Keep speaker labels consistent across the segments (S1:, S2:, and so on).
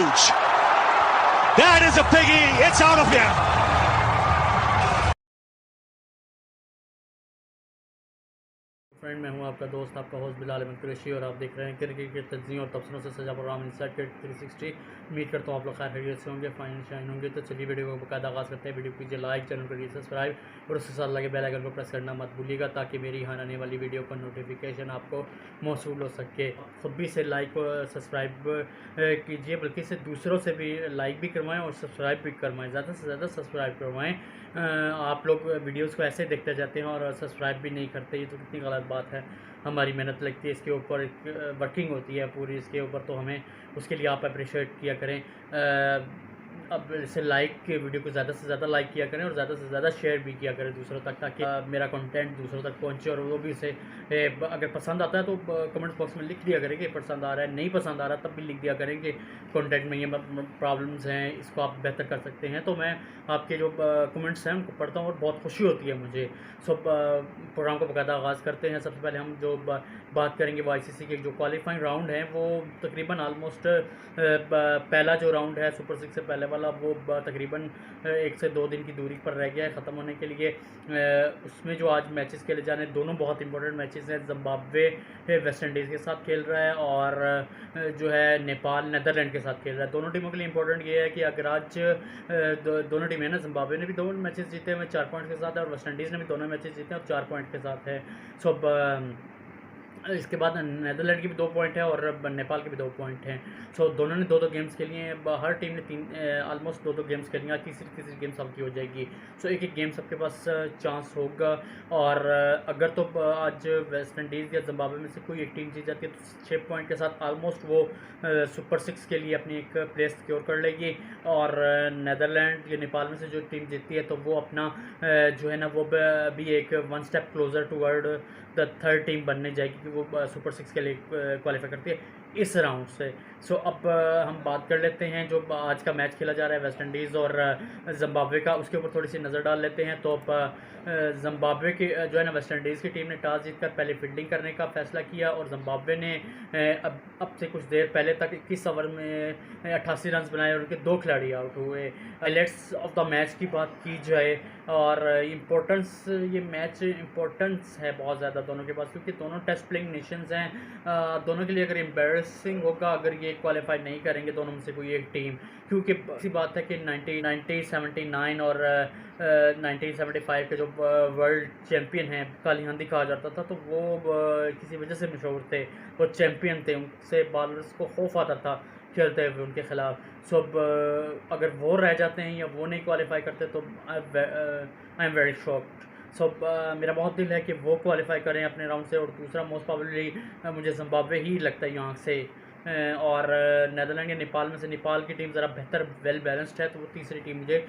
S1: stage. That is a biggie. It's out of here.
S2: Friend, मैं हूं आपका दोस्त, आपका होस्ट बिलाल अहमद कुरैशी और आप देख रहे हैं क्रिकेट के तज्ज़ियों और तबसरों से सजा प्रोग्राम इनसाइड क्रिकेट 360। उम्मीद करता हूं आप लोग खैर खैरियत से होंगे, फाइन शाइन होंगे। तो चलिए वीडियो को बाकायदा आगाज़ करते हैं। वीडियो कीजिए लाइक, चैनल करिए सब्सक्राइब और उसके साथ लगे बेल आइकन को प्रेस करना मत भूलिएगा ताकि मेरी हर आने वाली वीडियो का नोटिफिकेशन आपको मौसूल हो सके। खुद भी से लाइक और सब्सक्राइब कीजिए, बल्कि से दूसरों से भी लाइक भी करवाएं और सब्सक्राइब भी करवाएं, ज़्यादा से ज़्यादा सब्सक्राइब करवाएं। आप लोग वीडियोस को ऐसे देखते जाते हैं और सब्सक्राइब भी नहीं करते, ये तो कितनी गलत बात है। हमारी मेहनत लगती है इसके ऊपर, वर्किंग होती है पूरी इसके ऊपर, तो हमें उसके लिए आप अप्रिशिएट किया करें। अब इसे लाइक के वीडियो को ज़्यादा से ज़्यादा लाइक किया करें और ज़्यादा से ज़्यादा शेयर भी किया करें दूसरों तक, ताकि मेरा कंटेंट दूसरों तक पहुंचे और वो भी इसे अगर पसंद आता है तो कमेंट बॉक्स में लिख दिया करें कि पसंद आ रहा है, नहीं पसंद आ रहा तब भी लिख दिया करें कि कंटेंट में ये प्रॉब्लम्स हैं, इसको आप बेहतर कर सकते हैं। तो मैं आपके जो कमेंट्स हैं उनको पढ़ता हूँ और बहुत खुशी होती है मुझे। प्रोग्राम को बाकायदा आगाज़ करते हैं। सबसे पहले हम जो बात करेंगे वो ICC के जो क्वालिफाइंग राउंड है, वो तकरीबन आलमोस्ट पहला जो राउंड है सुपर 6 से पहले वाला, वो तकरीबन 1 से 2 दिन की दूरी पर रह गया है ख़त्म होने के लिए। उसमें जो आज मैचेस खेले जाने, दोनों बहुत इंपॉर्टेंट मैचेस हैं। जिम्बाब्वे वेस्ट इंडीज़ के साथ खेल रहा है और जो है नेपाल नीदरलैंड के साथ खेल रहा है। दोनों टीमों के लिए इंपॉर्टेंट ये है कि अगर आज दोनों टीमें ना, जिम्बाब्वे ने भी 2 मैचेस जीते हुए 4 पॉइंट के साथ है और वेस्ट इंडीज़ ने भी दोनों मैचेस जीते हैं और 4 पॉइंट के साथ है। इसके बाद नीदरलैंड की भी 2 पॉइंट है और नेपाल के भी 2 पॉइंट हैं। दोनों ने 2-2 गेम्स खेली हैं। हर टीम ने ऑलमोस्ट 2-2 गेम्स खेली हैं। तीसरी गेम सबकी हो जाएगी। एक गेम सबके पास चांस होगा। और अगर तो आज वेस्ट इंडीज़ या जिम्बाब्वे में से कोई एक टीम जीत जाती है तो 6 पॉइंट के साथ ऑलमोस्ट वो सुपर 6 के लिए अपनी एक प्लेस सिक्योर कर लेगी। और नीदरलैंड या नेपाल में से जो टीम जीतती है तो वो अपना जो है ना, वो भी एक 1 step closer toward the third team बनने जाएगी कि वो सुपर 6 के लिए क्वालिफाई करती है इस राउंड से। अब हम बात कर लेते हैं जो आज का मैच खेला जा रहा है वेस्ट इंडीज़ और जिम्बाब्वे का, उसके ऊपर थोड़ी सी नज़र डाल लेते हैं। तो जिम्बाब्वे की जो है ना, वेस्ट इंडीज़ की टीम ने टॉस जीतकर पहले फील्डिंग करने का फैसला किया और जिम्बाब्वे ने अब से कुछ देर पहले तक 21 ओवर में 88 रन बनाए और उनके 2 खिलाड़ी आउट हुए। हाइलाइट्स ऑफ द मैच की बात की जाए और इम्पोर्टेंस, ये मैच इम्पोर्टेंस है बहुत ज़्यादा दोनों के पास, क्योंकि दोनों टेस्ट प्लेइंग नेशंस हैं। दोनों के लिए अगर एम्बैरेसिंग होगा अगर ये क्वालिफाई नहीं करेंगे दोनों में से कोई एक टीम, क्योंकि ऐसी बात है कि 1979 और 1975 के जो वर्ल्ड चैम्पियन हैं, काली हंदी कहा जाता था, तो वो किसी वजह से मशहूर थे, वो चैम्पियन थे, उनसे बॉलर्स को खौफ आता था खेलते हुए उनके ख़िलाफ़। अगर वो रह जाते हैं या वो नहीं क्वालिफाई करते तो आई एम वेरी शॉक्ड। मेरा बहुत दिल है कि वो क्वालिफाई करें अपने राउंड से, और दूसरा मोस्ट प्रोबेबली मुझे जिम्बाब्वे ही लगता है यहाँ से। और नीदरलैंड या नेपाल में से नेपाल की टीम ज़रा बेहतर वेल बैलेंस्ड है, तो वो तीसरी टीम मुझे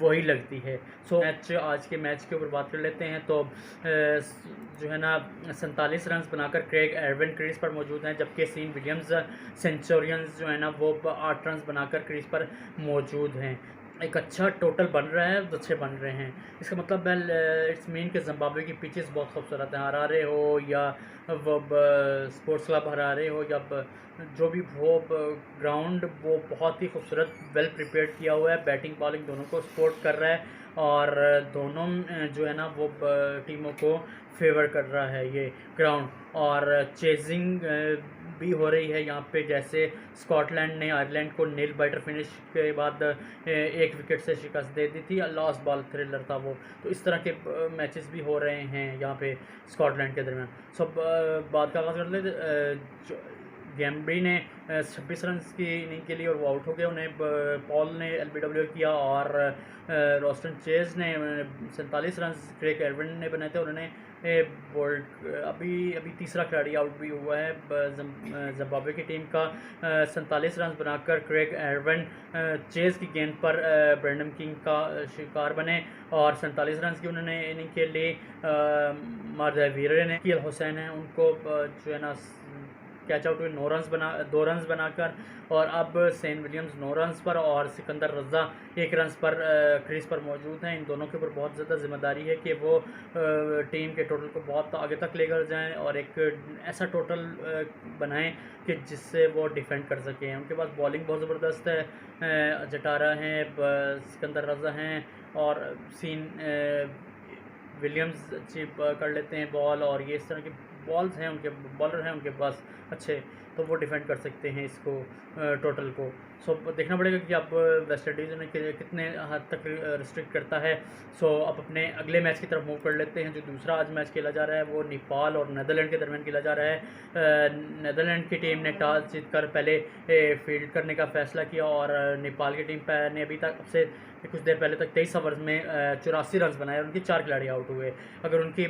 S2: वही लगती है। आज के मैच के ऊपर बात कर लेते हैं। तो जो है ना, 47 रन बनाकर क्रेग एरविन क्रीज पर मौजूद हैं, जबकि सीन विलियम्स सेंचुरियंस जो है ना वो 8 रन बनाकर क्रीज पर मौजूद हैं। एक अच्छा टोटल बन रहा है, अच्छे बन रहे हैं। इसका मतलब इट्स मीन कि जिम्बाब्वे की पिचेस बहुत खूबसूरत हैं। हरारे हो या वो स्पोर्ट्स क्लब हरारे हो या जो भी हो, ग्राउंड वो बहुत ही खूबसूरत वेल प्रिपेयर्ड किया हुआ है। बैटिंग बॉलिंग दोनों को सपोर्ट कर रहा है और दोनों जो है ना वो टीमों को फेवर कर रहा है ये ग्राउंड। और चेजिंग भी हो रही है यहाँ पे, जैसे स्कॉटलैंड ने आयरलैंड को नेल बाइटर फिनिश के बाद 1 विकेट से शिकस्त दे दी थी, लास्ट बॉल थ्रिलर था वो। तो इस तरह के मैचेस भी हो रहे हैं यहाँ पे स्कॉटलैंड के दरमियान। बात का आगाज़ कर लेते। गैम्ब्री ने 26 रन की इनिंग के लिए और वो आउट हो गए। उन्हें पॉल ने LBW किया और रोस्टन चेज ने 47 रन क्रेग एरविन ने बनाए थे। उन्होंने बोल्ड अभी तीसरा खिलाड़ी आउट भी हुआ है जिम्बाब्वे की टीम का। 47 रन बनाकर क्रेग एरविन चेज की गेंद पर ब्रेंडन किंग का शिकार बने और 47 रन की उन्होंने इनिंग के लिए मारदावीरे ने, कियल हुसैन है, उनको जो है ना कैच आउट हुए 2 रन्स बनाकर, और अब सेन विलियम्स 9 रन्स पर और सिकंदर रज़ा 1 रन्स पर क्रीज पर मौजूद हैं। इन दोनों के ऊपर बहुत ज़्यादा जिम्मेदारी है कि वो टीम के टोटल को बहुत आगे तक लेकर जाएं और एक ऐसा टोटल बनाएं कि जिससे वो डिफेंड कर सकें। उनके पास बॉलिंग बहुत ज़बरदस्त है, जटारा हैं, सिकंदर रज़ा हैं और सीन विलियम्स अच्छी कर लेते हैं बॉल, और ये इस तरह के बॉल्स हैं, उनके बॉलर हैं उनके पास अच्छे, तो वो डिफेंड कर सकते हैं इसको टोटल को। सो देखना पड़ेगा कि अब वेस्ट इंडीज़ उन्हें कितने हद तक रिस्ट्रिक्ट करता है। सो अब अपने अगले मैच की तरफ मूव कर लेते हैं। जो दूसरा आज मैच खेला जा रहा है वो नेपाल और नीदरलैंड के दरमियान खेला जा रहा है। नीदरलैंड की टीम ने टॉस जीतकर पहले फील्ड करने का फैसला किया, और नेपाल की टीम ने अभी तक अब से कुछ देर पहले तक 23 ओवर्स में 84 रन बनाए और उनके 4 खिलाड़ी आउट हुए। अगर उनकी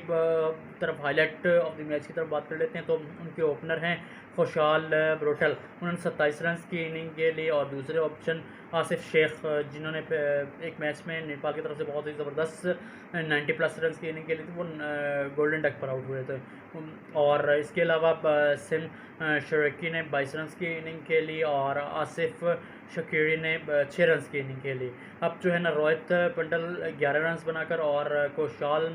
S2: तरफ हाईलाइट ऑफ द मैच की तरफ बात कर लेते हैं तो उनके ओपनर हैं खुशहाल ब्रोटल, उन्होंने 27 रन की इनिंग के लिए, और दूसरे ऑप्शन आसिफ शेख जिन्होंने एक मैच में नेपाल की तरफ से बहुत ही ज़बरदस्त 90+ रन की इनिंग के लिए वो गोल्डन डक पर आउट हुए थे। और इसके अलावा सिम शरकी ने 22 रन की इनिंग के लिए और आसिफ शकीरी ने 6 रन की इनिंग के लिए। अब जो है ना रोहित पंडल 11 रन बनाकर और खुशहाल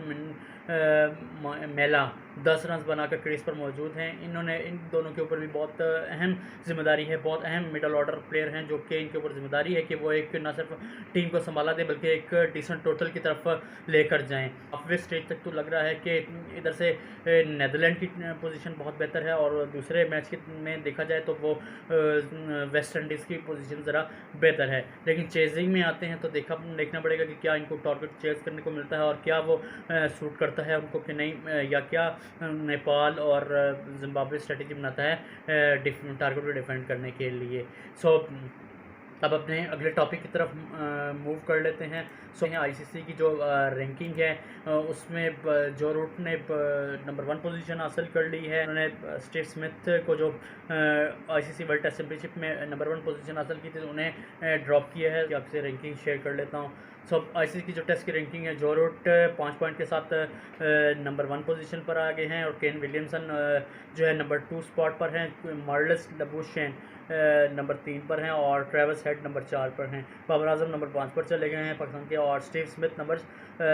S2: मेला 10 रन बनाकर क्रीज पर मौजूद हैं। इन्होंने इन दोनों के ऊपर भी बहुत अहम जिम्मेदारी है, बहुत अहम मिडल ऑर्डर प्लेयर हैं जो कि इनके ऊपर जिम्मेदारी है कि वो एक न सिर्फ टीम को संभाला दे बल्कि एक डिसेंट टोटल की तरफ लेकर जाएं। हाफवे स्टेज तक तो लग रहा है कि इधर से नीदरलैंड की पोजीशन बहुत बेहतर है, और दूसरे मैच में देखा जाए तो वो वेस्ट इंडीज़ की पोजीशन ज़रा बेहतर है। लेकिन चेजिंग में आते हैं तो देखना पड़ेगा कि क्या इनको टारगेट चेज करने को मिलता है और क्या वो सूट करता है उनको कि नहीं, या क्या नेपाल और जिम्बाब्वे स्ट्रेटजी बनाता है टारगेट को डिफेंड करने के लिए। सो अब अपने अगले टॉपिक की तरफ मूव कर लेते हैं। सो आईसीसी की जो रैंकिंग है उसमें जो रूट ने नंबर 1 पोजीशन हासिल कर ली है। उन्होंने स्टीव स्मिथ को जो आईसीसी वर्ल्ड टेस्ट चैंपियनशिप में नंबर 1 पोजीशन हासिल की थी उन्हें ड्रॉप किया है। आपसे रैंकिंग शेयर कर लेता हूँ। सो आईसीसी की जो टेस्ट की रैंकिंग है, जो रूट 5 पॉइंट के साथ नंबर 1 पोजीशन पर आ गए हैं, और केन विलियमसन जो है नंबर 2 स्पॉट पर हैं, मार्लस लबूशेन नंबर 3 पर हैं, और ट्रेविस हेड नंबर 4 पर हैं। बाबर आजम नंबर 5 पर चले गए हैं पाकिस्तान के, और स्टीव स्मिथ नंबर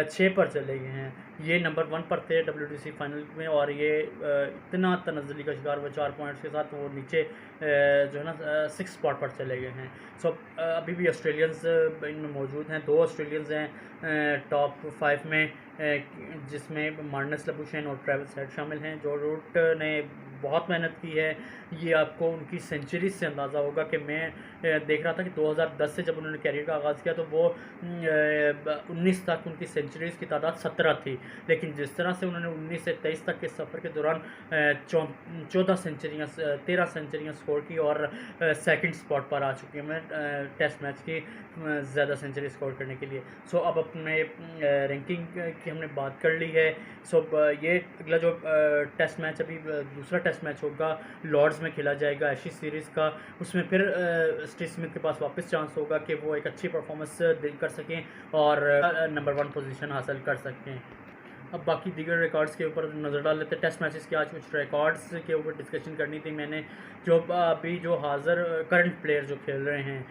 S2: 6 पर चले गए हैं। ये नंबर 1 पर थे WTC फाइनल में, और ये इतना तनज़्ज़ुली का शिकार हुआ 4 पॉइंट्स के साथ, वो नीचे जो है ना 6 स्पॉट पर चले गए हैं। सो अभी भी ऑस्ट्रेलियंस इनमें मौजूद हैं। 2 ऑस्ट्रेलियंस हैं टॉप 5 में, जिसमें मार्नस लबूशेन और ट्रेविस हेड शामिल हैं। जो रूट ने बहुत मेहनत की है, ये आपको उनकी सेंचुरी से अंदाज़ा होगा कि मैं देख रहा था कि 2010 से जब उन्होंने कैरियर का आगाज़ किया तो वो 19 तक उनकी सेंचुरीज़ की तादाद 17 थी, लेकिन जिस तरह से उन्होंने 19 से 23 तक के सफ़र के दौरान 13 सेंचुरियाँ स्कोर की और सेकंड स्पॉट पर आ चुकी हैं टेस्ट मैच की ज़्यादा सेंचुरी स्कोर करने के लिए। सो अब अपने रैंकिंग की हमने बात कर ली है। सो ये अगला जो टेस्ट मैच अभी दूसरा टेस्ट मैच होगा लॉर्ड्स में खेला जाएगा एशेज सीरीज़ का, उसमें फिर स्टीव स्मिथ के पास वापस चांस होगा कि वो एक अच्छी परफॉर्मेंस कर सकें और नंबर 1 पोजीशन हासिल कर सकें। अब बाकी दीगर रिकॉर्ड्स के ऊपर नज़र डाल लेते हैं। टेस्ट मैचेस के आज कुछ रिकॉर्ड्स के ऊपर डिस्कशन करनी थी मैंने, जो अभी जो हाज़िर करंट प्लेयर जो खेल रहे हैं,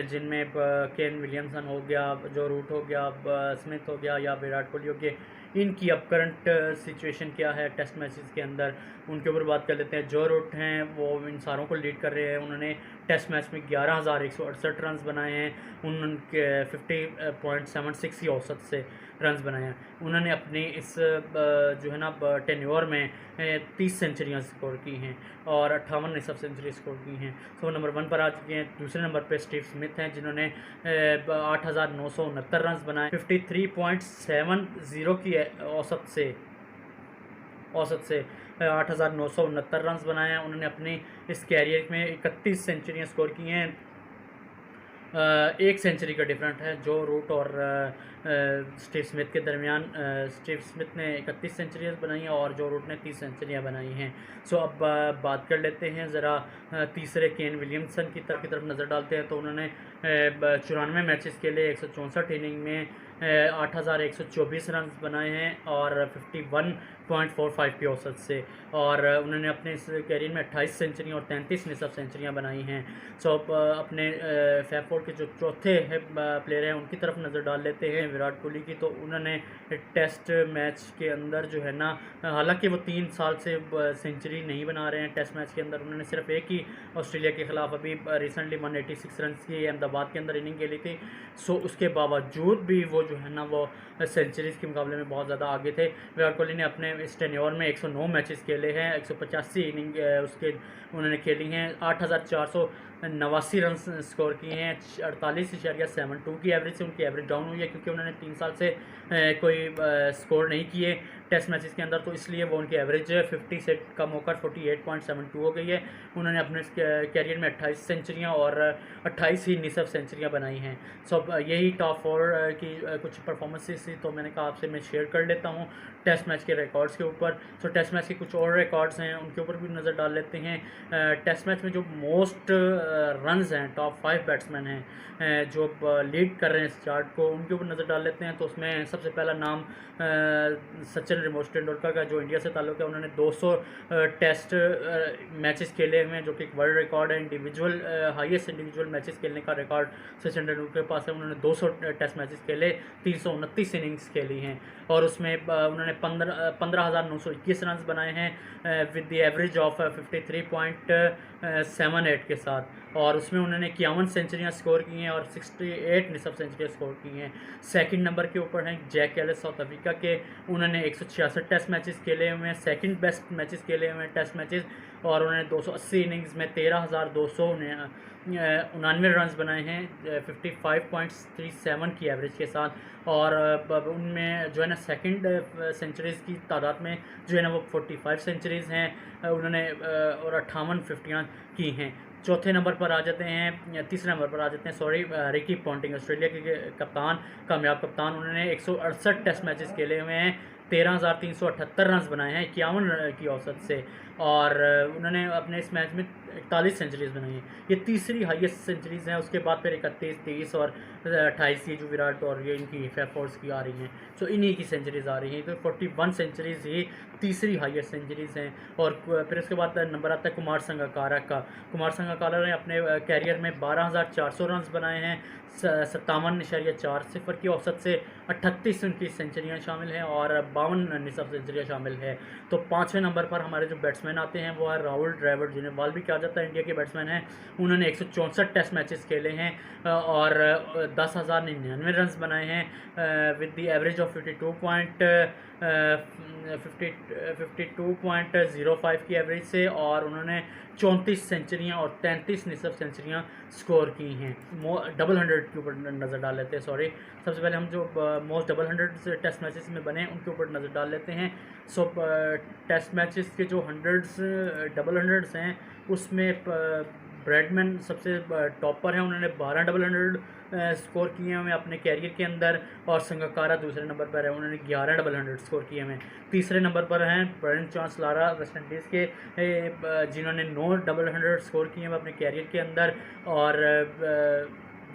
S2: जिनमें केन विलियमसन हो गया, जो रूट हो गया, स्मिथ हो गया या विराट कोहली हो गया, इनकी अब करंट सिचुएशन क्या है टेस्ट मैचेस के अंदर, उनके ऊपर बात कर लेते हैं। जो रूट हैं वो इन सारों को लीड कर रहे हैं। उन्होंने टेस्ट मैच में 11,168 रन बनाए हैं, उनके 50.76 की औसत से रन बनाए हैं। उन्होंने अपनी इस जो है ना टेन्योर में 30 सेंचुरियाँ स्कोर की हैं और 58 सब सेंचुरी स्कोर की हैं। तो नंबर 1 पर आ चुके हैं। दूसरे नंबर पे स्टीव स्मिथ हैं जिन्होंने 8,969 रन बनाए 53.70 की औसत से 8,969 रन बनाए हैं। उन्होंने अपनी इस कैरियर में 31 सेंचुरियाँ स्कोर की हैं। 1 सेंचुरी का डिफरेंट है जो रूट और स्टीव स्मिथ के दरमियान। स्टीव स्मिथ ने 31 सेंचुरियाँ बनाई हैं और जो रूट ने 30 सेंचुरियाँ बनाई हैं। सो अब बात कर लेते हैं ज़रा तीसरे केन विलियमसन की तरफ नज़र डालते हैं। तो उन्होंने 94 मैचेस के लिए 164 इनिंग में 8,124 रन बनाए हैं और 51.45 की औसत से, और उन्होंने अपने इस कैरियर में 28 सेंचुरियाँ और 33 निसफ सेंचुरियाँ बनाई हैं। सो अपने फैब फोर के जो चौथे प्लेयर हैं उनकी तरफ नज़र डाल लेते हैं, विराट कोहली की। तो उन्होंने टेस्ट मैच के अंदर जो है ना, हालांकि वो 3 साल से सेंचुरी नहीं बना रहे हैं टेस्ट मैच के अंदर, उन्होंने सिर्फ एक ही ऑस्ट्रेलिया के ख़िलाफ़ अभी रिसेंटली 186 रन की अहमदाबाद के अंदर इनिंग खेली थी। सो उसके बावजूद भी वो जो है ना वो सेंचुरीज़ के मुकाबले में बहुत ज़्यादा आगे थे। विराट कोहली ने अपने इस टेन्योर में 109 मैचेस खेले हैं, 185 इनिंग उसके उन्होंने खेली हैं, 8,489 रन स्कोर किए हैं, 48.72 की एवरेज से उनकी एवरेज डाउन हुई है क्योंकि उन्होंने 3 साल से कोई स्कोर नहीं किए टेस्ट मैचेस के अंदर, तो इसलिए वो उनकी एवरेज 50 से कम होकर 48.72 हो गई है। उन्होंने अपने कैरियर में 28 सेंचुरियाँ और 28 ही निसफ सेंचुरियाँ बनाई हैं। सो यही टॉप 4 की कुछ परफॉर्मेंसेस थी, तो मैंने कहा आपसे मैं शेयर कर लेता हूँ टेस्ट मैच के रिकॉर्ड्स के ऊपर। सो टेस्ट मैच के कुछ और रिकॉर्ड्स हैं उनके ऊपर भी नज़र डाल लेते हैं। टेस्ट मैच में जो मोस्ट रन्स हैं, टॉप 5 बैट्समैन हैं जो लीड कर रहे हैं इस चार्ट को, उनके ऊपर नज़र डाल लेते हैं। तो उसमें सबसे पहला नाम सचिन रिमोट तेंदुलकर का, जो इंडिया से ताल्लुक़ है। उन्होंने 200 टेस्ट मैचेस खेले हुए हैं, जो कि एक वर्ल्ड रिकॉर्ड है। इंडिविजुअल हाईएस्ट इंडिविजुअल मैचेस खेलने का रिकॉर्ड सचिन तेंदुलकर के पास है। उन्होंने 200 टेस्ट मैचेस खेले, 329 इनिंग्स खेली हैं, और उसमें उन्होंने 15,921 रन बनाए हैं विद द एवरेज ऑफ 53.78 के साथ, और उसमें उन्होंने 51 सेंचुरियाँ स्कोर की हैं और 68 निसफ सेंचुरियाँ स्कोर की हैं। सेकंड नंबर के ऊपर हैं जैक एलिस साउथ अफ्रीका के, उन्होंने 166 टेस्ट मैचेस खेले हुए हैं, सेकंड बेस्ट मैचेस खेले हुए हैं टेस्ट मैचेस, और उन्होंने 280 इनिंग्स में 13,299 रन बनाए हैं 55.37 की एवरेज के साथ, और उनमें जो है ना सेकंड सेंचुरीज़ की तादाद में जो है ना वो 45 सेंचुरीज़ हैं उन्होंने, और 58 फिफ्टियाँ की हैं। चौथे नंबर पर आ जाते हैं, तीसरे नंबर पर आ जाते हैं सॉरी, रिकी पॉन्टिंग, ऑस्ट्रेलिया के कप्तान, कामयाब कप्तान। उन्होंने 168 टेस्ट मैचेस खेले हुए हैं, 13,378 रन बनाए हैं 51 की औसत से, और उन्होंने अपने इस मैच में 41 सेंचुरीज़ बनाई हैं। ये तीसरी हाईएस्ट सेंचुरीज़ हैं, उसके बाद फिर 31, 23 और 28 ये जो विराट और ये इनकी फैब फोर्स की आ रही हैं, सो इन्हीं की सेंचुरीज़ आ रही हैं। तो 41 सेंचुरीज़ ही तीसरी हाईएस्ट सेंचुरीज़ हैं। और फिर उसके बाद नंबर आता है कुमार संगकारा का। कुमार संगकारा ने अपने कैरियर में 12,400 रन बनाए हैं, 57.40 की औसत से, 38 उनकी सेंचुरियाँ शामिल हैं और 52 निसफ सेंचुरियाँ शामिल है। तो पाँचवें नंबर पर हमारे जो बैट्समैन आते हैं वो है राहुल द्रविड़, जिन्हें बाल भी कहा जाता है, इंडिया के बैट्समैन हैं। उन्होंने 164 टेस्ट मैचेस खेले हैं और 10,099 रन बनाए हैं विद द एवरेज ऑफ 52.05 की एवरेज से, और उन्होंने 34 सेंचुरियाँ और 33 निसफ सेंचुरियाँ स्कोर की हैं। डबल 100 के ऊपर नज़र डाल लेते हैं, सॉरी सबसे पहले हम जो मोस्ट डबल 100 टेस्ट मैचेस में बने उनके ऊपर नज़र डाल लेते हैं। सो टेस्ट मैचेस के जो डबल 100 हैं उसमें ब्रैडमैन सबसे टॉप पर हैं, उन्होंने 12 डबल 100 स्कोर किए हुए अपने कैरियर के अंदर, और संगकारा दूसरे नंबर पर है, उन्होंने 11 डबल 100 स्कोर किए हुए। तीसरे नंबर पर हैं Brendon Charles Lara West Indies के, जिन्होंने 9 डबल 100 स्कोर किए हैं अपने कैरियर के अंदर, और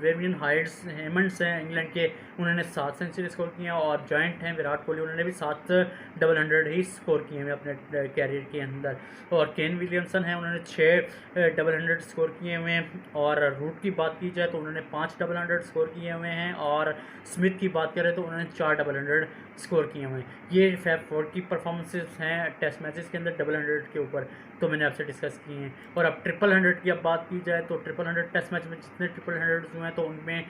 S2: वेवियन हेमंड्स हैं इंग्लैंड के, उन्होंने 7 सेंचुरी स्कोर किए हैं, और जॉइंट हैं विराट कोहली, उन्होंने भी 7 डबल 100 ही स्कोर किए हैं अपने कैरियर के अंदर, और केन विलियमसन हैं, उन्होंने 6 डबल 100 स्कोर किए हुए हैं। और रूट की बात की जाए तो उन्होंने 5 डबल 100 स्कोर किए हुए हैं, और स्मिथ की बात करें तो उन्होंने 4 डबल 100 स्कोर किए हुए हैं। ये फैब फोर की परफॉर्मेंसेस हैं टेस्ट मैचेस के अंदर डबल 100 के ऊपर, तो मैंने आपसे डिस्कस किए हैं। और अब ट्रिपल 100 की अब बात की जाए तो ट्रिपल 100 टेस्ट मैच में जितने ट्रिपल 100 हुए हैं तो उनमें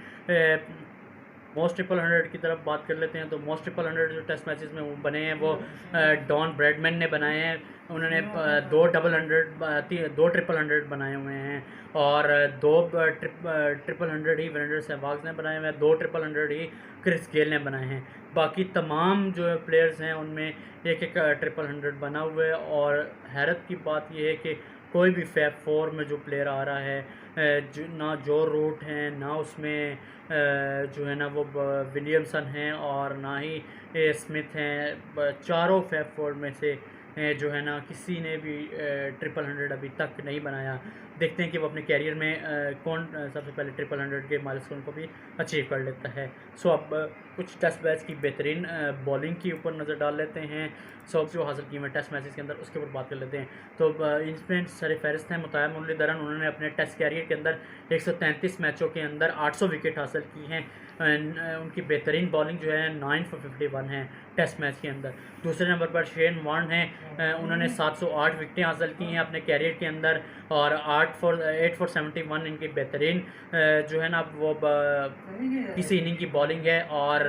S2: मोस्ट ट्रिपल 100 की तरफ बात कर लेते हैं। तो मोस्ट ट्रिपल 100 जो टेस्ट मैचेस में वो बने हैं वो डॉन ब्रैडमैन ने बनाए हैं, उन्होंने 2 ट्रिपल 100 बनाए हुए हैं, और 2 ट्रिपल 100 ही वीरेंद्र सहवाग ने बनाए हुए हैं, 2 ट्रिपल 100 ही क्रिस गेल ने बनाए हैं। बाकी तमाम जो प्लेयर्स हैं उनमें एक ट्रिपल 100 बना हुआ है। और हैरत की बात यह है कि कोई भी फैब फोर में जो प्लेयर आ रहा है, ना जो रूट हैं, ना उसमें जो है ना वो विलियमसन हैं, और ना ही स्मिथ हैं, चारों फैब फोर में से जो है ना किसी ने भी 100 अभी तक नहीं बनाया। देखते हैं कि वो अपने कैरियर में कौन सबसे पहले 100 के माइलस्टोन को भी अचीव कर लेता है। सो अब कुछ टेस्ट मैच की बेहतरीन बॉलिंग के ऊपर नज़र डाल लेते हैं। सो जो हासिल की हुई टेस्ट मैचेस के अंदर उसके ऊपर बात कर लेते हैं। तो इसमें सर फहरिस्त हैं मुताया मुरलीधरन। उन्होंने अपने टेस्ट कैरियर के अंदर 133 मैचों के अंदर 800 विकेट हासिल की हैं। उनकी बेहतरीन बॉलिंग जो है 9 for 51 है टेस्ट मैच के अंदर। दूसरे नंबर पर शेन वॉर्न हैं। उन्होंने 708 विकेटें हासिल की हैं अपने कैरियर के अंदर और 8 for 71 इनकी बेहतरीन जो है ना वो किसी इनिंग की बॉलिंग है और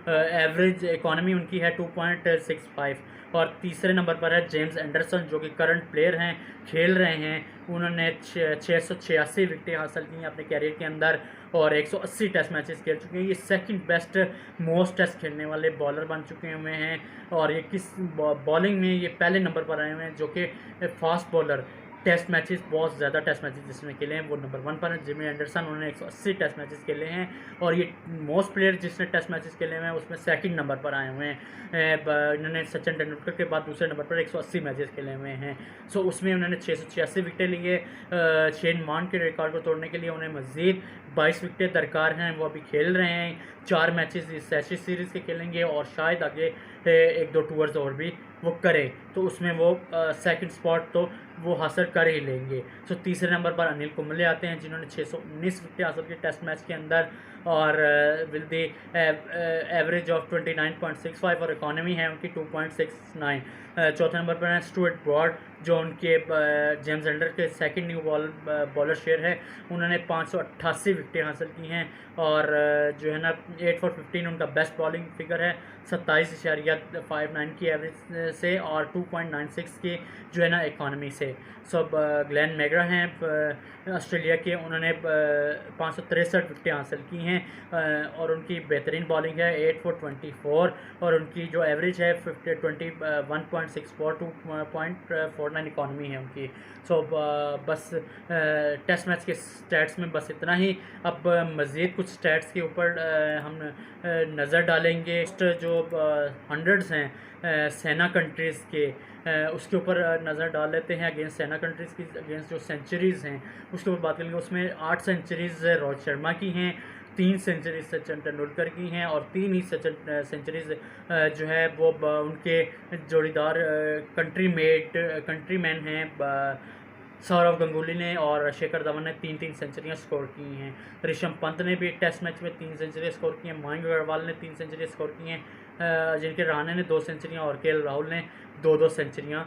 S2: एवरेज इकॉनमी उनकी है 2.65। और तीसरे नंबर पर है जेम्स एंडरसन जो कि करंट प्लेयर हैं, खेल रहे हैं। उन्होंने 686 विकेटें हासिल की हैं अपने कैरियर के अंदर और 180 टेस्ट मैचेस खेल चुके हैं। ये सेकंड बेस्ट मोस्ट टेस्ट खेलने वाले बॉलर बन चुके हुए हैं और ये किस बॉलिंग में ये पहले नंबर पर आए हुए हैं जो कि फास्ट बॉलर। टेस्ट मैचेस बहुत ज़्यादा टेस्ट मैचेस जिसने खेले हैं वो नंबर 1 पर है जिमी एंडरसन। उन्होंने 180 टेस्ट मैचेस खेले हैं और ये मोस्ट प्लेयर जिसने टेस्ट मैचेस खेले हुए हैं उसमें सेकंड नंबर पर आए हुए हैं। इन्होंने सचिन तेंदुलकर के बाद दूसरे नंबर पर 180 मैचेस खेले हुए हैं। सो उसमें उन्होंने 686 विकेटें ली है। शेन वॉर्न के रिकॉर्ड को तोड़ने के लिए उन्हें मज़ीद 22 विकेटें दरकार हैं। वो अभी खेल रहे हैं, 4 मैचेस इस एशेज सीरीज़ के खेलेंगे और शायद आगे 1-2 टूर्स और भी वो करें तो उसमें वो सेकंड स्पॉट तो वो हासिल कर ही लेंगे। सो तीसरे नंबर पर अनिल कुंबले आते हैं जिन्होंने 619 विकेटें हासिल की टेस्ट मैच के अंदर और विल दी एवरेज ऑफ 29.65 और इकॉनमी है उनकी 2.69। चौथे नंबर पर हैं स्टुअर्ट ब्रॉड जो उनके जेम्स एंडर के सेकंड न्यू बॉलर शेयर है। उन्होंने 588 विकेटें हासिल की हैं और जो है ना 8 for 15 उनका बेस्ट बॉलिंग फिगर है 27.59 की एवरेज से और 2.96 की जो है ना इकॉनमी से। सो ग्लेन मैग्रा हैं ऑस्ट्रेलिया के। उन्होंने 563 विकेटें हासिल की हैं और उनकी बेहतरीन बॉलिंग है 8 for 24 और उनकी जो एवरेज है 21.64 2.49 इकॉनमी है उनकी। सो बस टेस्ट मैच के स्टैट्स में बस इतना ही। अब मज़ीद कुछ स्टैट्स के ऊपर हम नज़र डालेंगे। जो हंड्रेड्स हैं सेना कंट्रीज़ के उसके ऊपर नज़र डाल लेते हैं। अगेंस्ट सेना कंट्रीज़ की अगेंस्ट जो सेंचुरीज़ हैं उसके ऊपर बात करेंगे। उसमें 8 सेंचुरीज़ रोहित शर्मा की हैं, 3 सेंचुरीज सचिन तेंदुलकर की हैं और 3 ही सेंचुरीज जो है वो उनके जोड़ीदार कंट्रीमैन हैं सौरव गंगुली ने और शेखर धवन ने 3-3 सेंचुरियाँ स्कोर की हैं। ऋषभ पंत ने भी टेस्ट मैच में 3 सेंचुरियाँ स्कोर की हैं। मयंक अग्रवाल ने 3 सेंचुरियाँ स्कोर की हैं जिनके रहाणे ने 2 सेंचुरियाँ और केएल राहुल ने 2-2 सेंचुरियाँ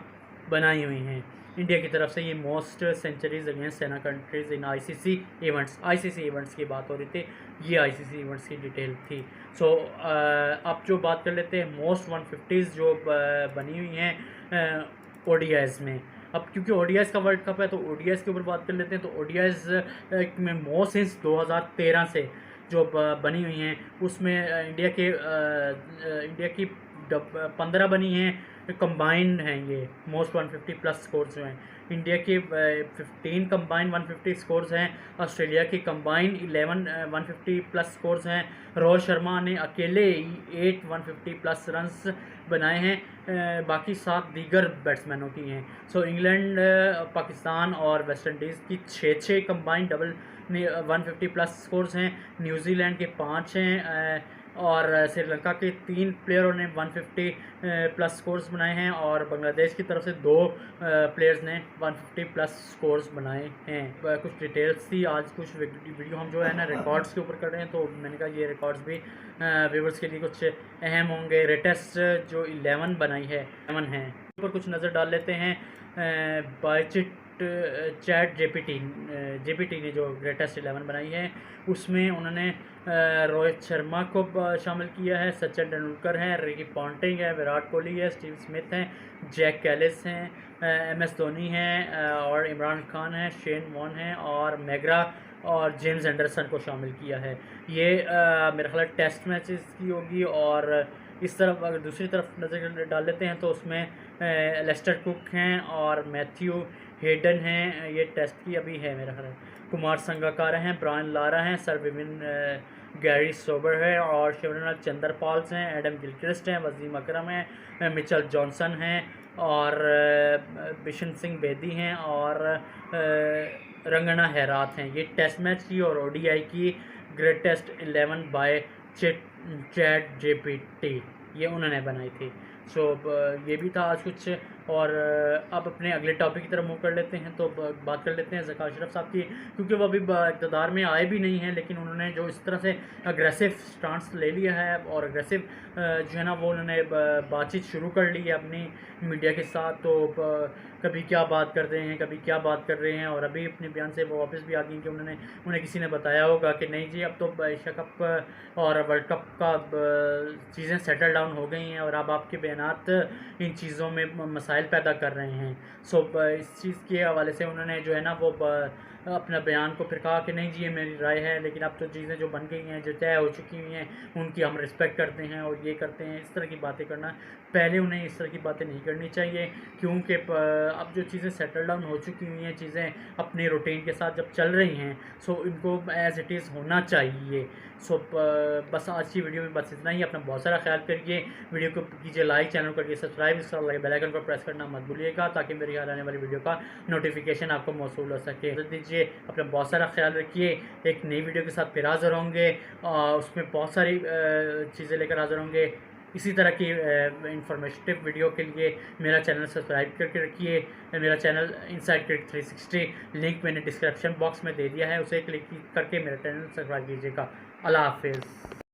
S2: बनाई हुई हैं। इंडिया की तरफ से ये मोस्ट सेंचुरीज अगेंस्ट सेना कंट्रीज़ इन आईसीसी इवेंट्स की बात हो रही थी। ये आईसीसी इवेंट्स की डिटेल थी। सो अब जो बात कर लेते हैं मोस्ट 150s जो बनी हुई हैं ओडीआईज़ में। अब क्योंकि ओडीआईज़ का वर्ल्ड कप है तो ओडीआईज़ के ऊपर बात कर लेते हैं। तो ओडीआईज़ में मोस्ट सिंस 2013 से जो बनी हुई हैं उसमें इंडिया की 15 बनी हैं कंबाइंड हैं। ये मोस्ट 150 प्लस स्कोर्स जो हैं इंडिया के 15 कंबाइंड 150 स्कोर्स हैं। ऑस्ट्रेलिया के कंबाइंड 11 150 प्लस स्कोर्स हैं। रोहित शर्मा ने अकेले 8 150 प्लस रन्स बनाए हैं, बाकी 7 दीगर बैट्समैनों की हैं। सो इंग्लैंड पाकिस्तान और वेस्ट इंडीज़ की 6 कंबाइंड डबल 150 प्लस स्कोर्स हैं। न्यूजीलैंड के 5 हैं और श्रीलंका के 3 प्लेयरों ने 150 प्लस स्कोर्स बनाए हैं और बांग्लादेश की तरफ से 2 प्लेयर्स ने 150 प्लस स्कोर्स बनाए हैं। कुछ डिटेल्स थी। आज कुछ वीडियो हम जो है ना रिकॉर्ड्स के ऊपर कर रहे हैं तो मैंने कहा ये रिकॉर्ड्स भी व्यूवर्स के लिए कुछ अहम होंगे। लेटेस्ट जो 11 बनाई है 11 हैं ऊपर कुछ नज़र डाल लेते हैं। चैट जेपीटी ने जो ग्रेटेस्ट 11 बनाई है उसमें उन्होंने रोहित शर्मा को शामिल किया है, सचिन तेंदुलकर हैं, रिकी पॉन्टिंग है, विराट कोहली है, स्टीव स्मिथ हैं, जैक कैलिस हैं, एमएस धोनी हैं और इमरान खान हैं, शेन वॉर्न हैं और मैग्रा और जेम्स एंडरसन को शामिल किया है। ये मेरा ख्याल टेस्ट मैचेस की होगी। और इस तरफ अगर दूसरी तरफ नज़र डाल लेते हैं तो उसमें लेस्टर कुक हैं और मैथ्यू हेडन हैं। ये टेस्ट की अभी है मेरा ख्याल। कुमार संगकारा हैं, ब्रायन लारा हैं, सर विविन गैरी सोबर है और शिवरनाथ चंद्रपाल्स हैं, एडम गिलक्रिस्ट हैं, वसीम अकरम हैं, मिचेल जॉनसन हैं और बिशन सिंह बेदी हैं और रंगना हैरात हैं। ये टेस्ट मैच की और ओडीआई की ग्रेटेस्ट 11 बाय चैट जीपीटी ये उन्होंने बनाई थी। सो ये भी था आज कुछ। और अब अपने अगले टॉपिक की तरफ मूव कर लेते हैं। तो बात कर लेते हैं ज़का अशरफ साहब की, क्योंकि वो अभी इक़्तिदार में आए भी नहीं हैं, लेकिन उन्होंने जो इस तरह से अग्रेसिव स्टांस ले लिया है और अग्रेसिव जो है ना वो उन्होंने बातचीत शुरू कर ली है अपनी मीडिया के साथ। तो कभी क्या बात कर रहे हैं, कभी क्या बात कर रहे हैं, और अभी अपने बयान से वो वापस भी आ गई कि उन्हें किसी ने बताया होगा कि नहीं जी अब तो एशिया कप और वर्ल्ड कप का चीज़ें सेटल डाउन हो गई हैं और अब आपके बयानात इन चीज़ों में मसाइल पैदा कर रहे हैं। सो इस चीज़ के हवाले से उन्होंने जो है ना वो अपना बयान को फिर कहा कि नहीं जी ये मेरी राय है, लेकिन अब तो चीज़ें जो बन गई हैं, जो तय हो चुकी हुई हैं, उनकी हम रिस्पेक्ट करते हैं और ये करते हैं। इस तरह की बातें करना, पहले उन्हें इस तरह की बातें नहीं करनी चाहिए, क्योंकि अब जो चीज़ें सेटल डाउन हो चुकी हुई हैं, चीज़ें अपने रूटीन के साथ जब चल रही हैं, सो इनको एज़ इट इज़ होना चाहिए। सो बस आज की वीडियो में बस इतना ही। अपना बहुत सारा ख्याल करिए, वीडियो को कीजिए लाइक, चैनल करिए सब्सक्राइब, इसके साथ बेल आइकन पर प्रेस करना मत भूलिएगा, ताकि मेरी आने वाली वीडियो का नोटिफिकेशन आपको मौसूल हो सके। दीजिए, अपना बहुत सारा ख्याल रखिए। एक नई वीडियो के साथ फिर हाज़िर होंगे, उसमें बहुत सारी चीज़ें लेकर हाज़िर होंगे। इसी तरह की इंफॉर्मेटिव वीडियो के लिए मेरा चैनल सब्सक्राइब करके रखिए। मेरा चैनल इनसाइड क्रिकेट 360 लिंक मैंने डिस्क्रिप्शन बॉक्स में दे दिया है, उसे क्लिक करके मेरा चैनल सब्सक्राइब कीजिएगा। अल्लाह हाफिज़।